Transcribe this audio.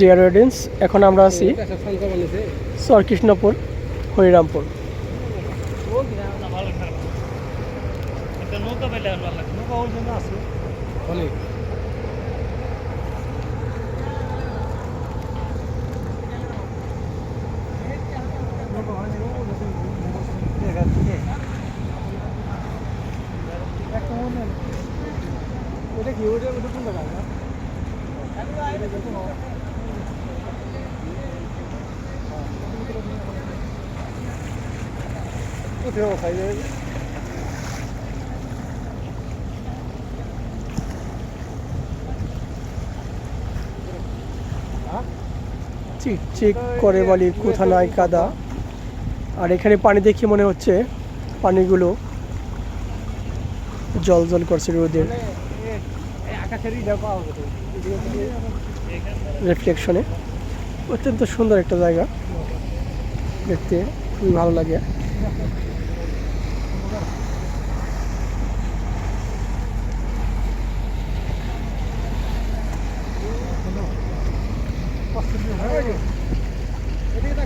Dear audience, এখন আমরা আছি সরকৃষ্ণপুর, হরিরামপুর। চিকচিক করে বলি, কোথা নাই কাদা। আর এখানে পানি দেখে মনে হচ্ছে পানিগুলো জল জল করছে রোদের রিফ্লেকশনে। অত্যন্ত সুন্দর একটা জায়গা, দেখতে খুবই ভালো লাগে।